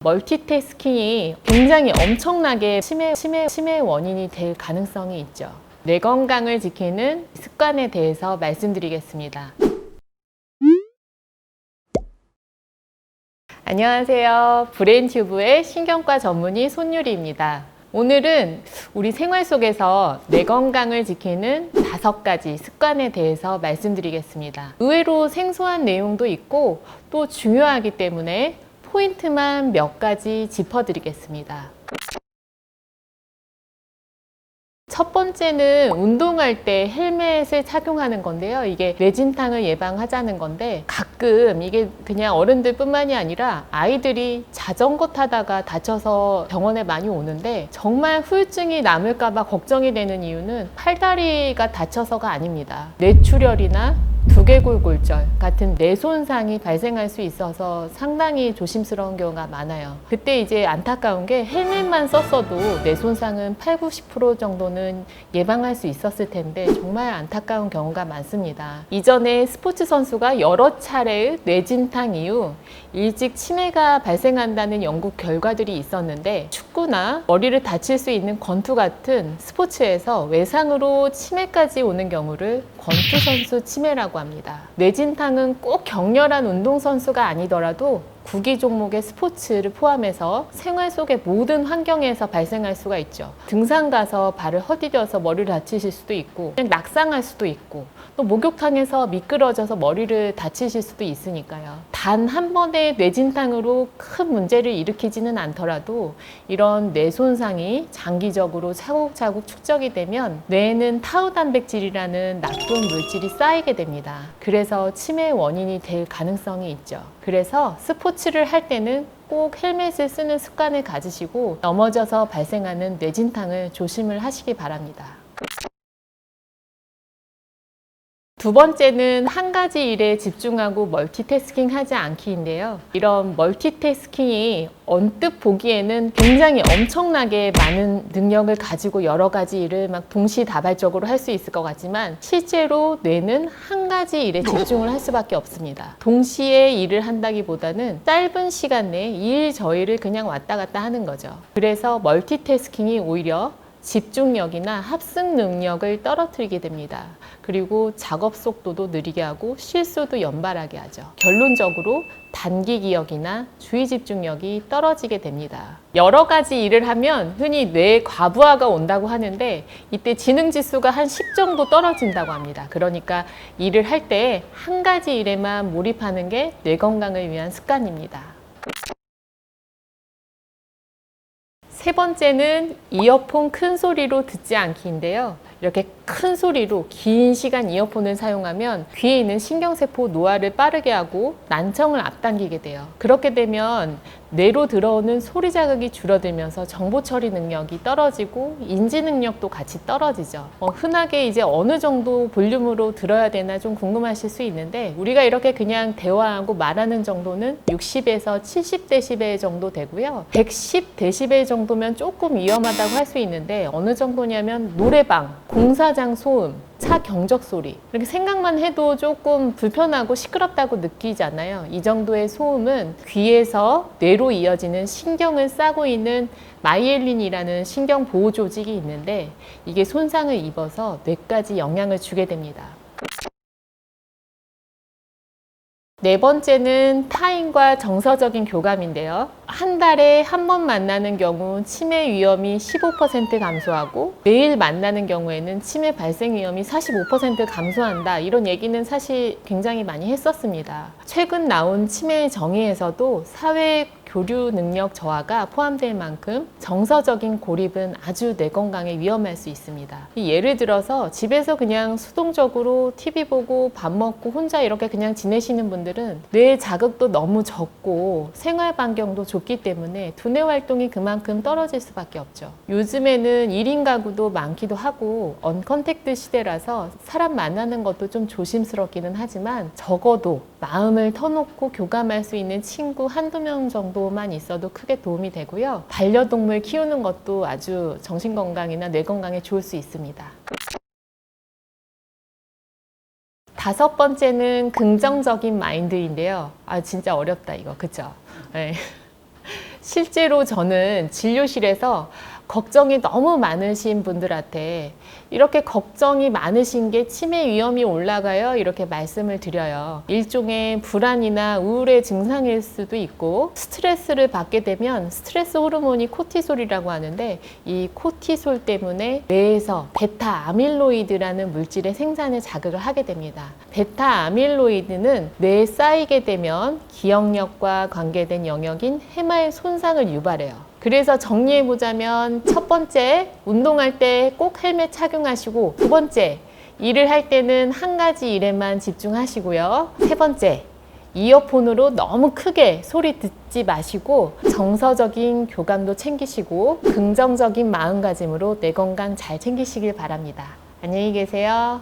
멀티태스킹이 굉장히 엄청나게 치매 원인이 될 가능성이 있죠. 뇌 건강을 지키는 습관에 대해서 말씀드리겠습니다. 안녕하세요. 브레인튜브의 신경과 전문의 손유리입니다. 오늘은 우리 생활 속에서 뇌 건강을 지키는 5가지 습관에 대해서 말씀드리겠습니다. 의외로 생소한 내용도 있고 또 중요하기 때문에 포인트만 몇 가지 짚어드리겠습니다. 첫 번째는 운동할 때 헬멧을 착용하는 건데요. 이게 뇌진탕을 예방하자는 건데 가끔 이게 그냥 어른들 뿐만이 아니라 아이들이 자전거 타다가 다쳐서 병원에 많이 오는데 정말 후유증이 남을까 봐 걱정이 되는 이유는 팔다리가 다쳐서가 아닙니다. 뇌출혈이나 두개골골절 같은 뇌 손상이 발생할 수 있어서 상당히 조심스러운 경우가 많아요. 그때 이제 안타까운 게 헬멧만 썼어도 뇌 손상은 80~90% 정도는 예방할 수 있었을 텐데 정말 안타까운 경우가 많습니다. 이전에 스포츠 선수가 여러 차례의 뇌진탕 이후 일찍 치매가 발생한다는 연구 결과들이 있었는데 축구나 머리를 다칠 수 있는 권투 같은 스포츠에서 외상으로 치매까지 오는 경우를 권투 선수 치매라고 합니다. 뇌진탕은 꼭 격렬한 운동선수가 아니더라도 구기 종목의 스포츠를 포함해서 생활 속의 모든 환경에서 발생할 수가 있죠. 등산 가서 발을 헛디뎌서 머리를 다치실 수도 있고 그냥 낙상할 수도 있고 또 목욕탕에서 미끄러져서 머리를 다치실 수도 있으니까요. 단 한 번의 뇌진탕으로 큰 문제를 일으키지는 않더라도 이런 뇌 손상이 장기적으로 차곡차곡 축적이 되면 뇌에는 타우 단백질이라는 나쁜 물질이 쌓이게 됩니다. 그래서 치매의 원인이 될 가능성이 있죠. 그래서 스포츠를 할 때는 꼭 헬멧을 쓰는 습관을 가지시고 넘어져서 발생하는 뇌진탕을 조심을 하시기 바랍니다. 두 번째는 한 가지 일에 집중하고 멀티태스킹 하지 않기인데요. 이런 멀티태스킹이 언뜻 보기에는 굉장히 엄청나게 많은 능력을 가지고 여러 가지 일을 막 동시다발적으로 할 수 있을 것 같지만 실제로 뇌는 한 가지 일에 집중을 할 수밖에 없습니다. 동시에 일을 한다기보다는 짧은 시간 내에 일 저 일을 그냥 왔다 갔다 하는 거죠. 그래서 멀티태스킹이 오히려 집중력이나 합승 능력을 떨어뜨리게 됩니다. 그리고 작업 속도도 느리게 하고 실수도 연발하게 하죠. 결론적으로 단기 기억이나 주의 집중력이 떨어지게 됩니다. 여러 가지 일을 하면 흔히 뇌 과부하가 온다고 하는데 이때 지능 지수가 한 10 정도 떨어진다고 합니다. 그러니까 일을 할 때 한 가지 일에만 몰입하는 게 뇌 건강을 위한 습관입니다. 세 번째는 이어폰 큰 소리로 듣지 않기인데요. 이렇게 큰 소리로 긴 시간 이어폰을 사용하면 귀에 있는 신경세포 노화를 빠르게 하고 난청을 앞당기게 돼요. 그렇게 되면 뇌로 들어오는 소리 자극이 줄어들면서 정보 처리 능력이 떨어지고 인지 능력도 같이 떨어지죠. 흔하게 이제 어느 정도 볼륨으로 들어야 되나 좀 궁금하실 수 있는데 우리가 이렇게 그냥 대화하고 말하는 정도는 60에서 70dB 정도 되고요. 110dB 정도면 조금 위험하다고 할 수 있는데 어느 정도냐면 노래방, 공사장 소음, 차 경적 소리 이렇게 생각만 해도 조금 불편하고 시끄럽다고 느끼잖아요. 이 정도의 소음은 귀에서 뇌로 이어지는 신경을 싸고 있는 마이엘린이라는 신경 보호 조직이 있는데 이게 손상을 입어서 뇌까지 영향을 주게 됩니다. 네 번째는 타인과 정서적인 교감인데요. 한 달에 한 번 만나는 경우 치매 위험이 15% 감소하고 매일 만나는 경우에는 치매 발생 위험이 45% 감소한다. 이런 얘기는 사실 굉장히 많이 했었습니다. 최근 나온 치매 정의에서도 사회 교류 능력 저하가 포함될 만큼 정서적인 고립은 아주 뇌 건강에 위험할 수 있습니다. 예를 들어서 집에서 그냥 수동적으로 TV 보고 밥 먹고 혼자 이렇게 그냥 지내시는 분들은 뇌 자극도 너무 적고 생활 반경도 좁기 때문에 두뇌 활동이 그만큼 떨어질 수밖에 없죠. 요즘에는 1인 가구도 많기도 하고 언컨택트 시대라서 사람 만나는 것도 좀 조심스럽기는 하지만 적어도 마음을 터놓고 교감할 수 있는 친구 한두 명 정도만 있어도 크게 도움이 되고요. 반려동물 키우는 것도 아주 정신건강이나 뇌건강에 좋을 수 있습니다. 5번째는 긍정적인 마인드인데요. 진짜 어렵다 이거, 그죠? 네. 실제로 저는 진료실에서 걱정이 너무 많으신 분들한테 이렇게 걱정이 많으신 게 치매 위험이 올라가요, 이렇게 말씀을 드려요. 일종의 불안이나 우울의 증상일 수도 있고, 스트레스를 받게 되면 스트레스 호르몬이 코티솔이라고 하는데, 이 코티솔 때문에 뇌에서 베타 아밀로이드라는 물질의 생산을 자극을 하게 됩니다. 베타 아밀로이드는 뇌에 쌓이게 되면 기억력과 관계된 영역인 해마의 손상을 유발해요. 그래서 정리해보자면, 첫 번째, 운동할 때 꼭 헬멧 착용하시고, 두 번째, 일을 할 때는 한 가지 일에만 집중하시고요. 세 번째, 이어폰으로 너무 크게 소리 듣지 마시고 정서적인 교감도 챙기시고 긍정적인 마음가짐으로 뇌 건강 잘 챙기시길 바랍니다. 안녕히 계세요.